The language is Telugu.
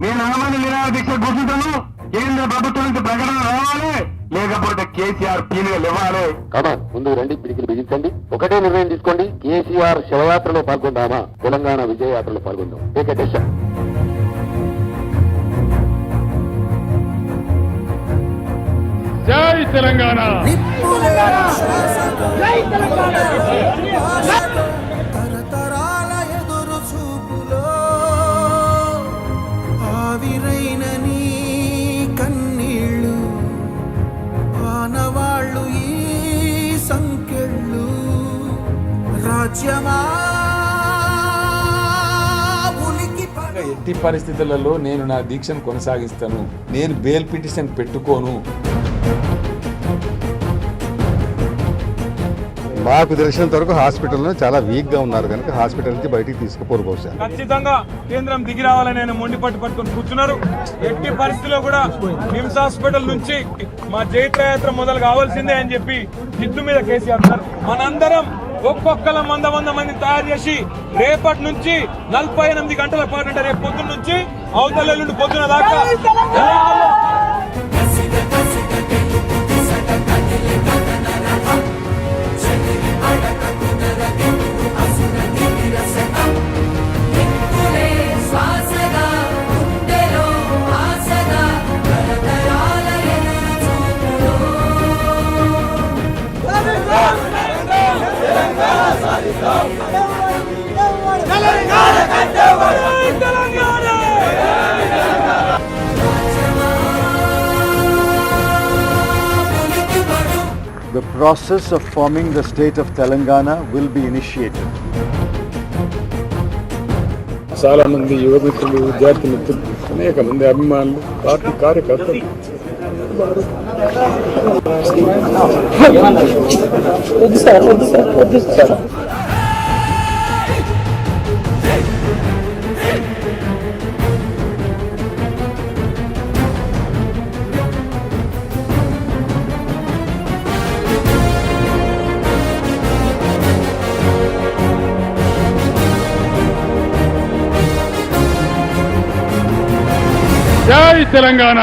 నేను ఆమెను నిరాహార దీక్ష కూర్చుంటాను. కేంద్ర ప్రభుత్వం నుంచి ప్రకటన రావాలి, లేకపోతే కేసీఆర్ పీనుగలు ఇవ్వాలి. ముందు రండి, పిడికిలు బిగించండి. ఒకటే నిర్ణయం తీసుకోండి. కేసీఆర్ శవయాత్రలో పాల్గొందామా, తెలంగాణ విజయయాత్రలో పాల్గొందాం. Take a decision. జై తెలంగాణ. తరతరాల ఎదురు చూపులో ఆవిరైన నీ కన్నీళ్ళు, ఆనవాళ్ళు ఈ సంకెళ్ళు. రాజ్యమా ఎట్టి పరిస్థితులలో నేను నా దీక్షను కొనసాగిస్తాను. నేను బెయిల్ పిటిషన్ పెట్టుకోను. మాకు తెలిసినంత వరకు హాస్పిటల్లో చాలా వీక్ గా ఉన్నారు కనుక హాస్పిటల్ నుంచి బయటికి తీసుకుపోరు. బహుశా ఖచ్చితంగా కేంద్రం దిగి రావాలని ఆయన మొండి పట్టుకొని కూర్చున్నారు. ఎట్టి పరిస్థితిలో కూడా నిమ్స్ హాస్పిటల్ నుంచి మా జైత్రయాత్ర మొదలు కావాల్సిందే అని చెప్పి జిద్దు మీద కేసీఆర్ సార్ మనందరం ఒక్కొక్కల 100 మంది తయారు చేసి రేపటి నుంచి 48 గంటల పాటు, అంటే రేపు పొద్దున్న నుంచి అవతల నుండి పొద్దున దాకా The process of forming the state of Telangana will be initiated. చాలా మంది యువ మిత్రులు, విద్యార్థి మిత్రులు, అనేక మంది అభిమానులు, పార్టీ కార్యకర్తలు జై తెలంగాణ.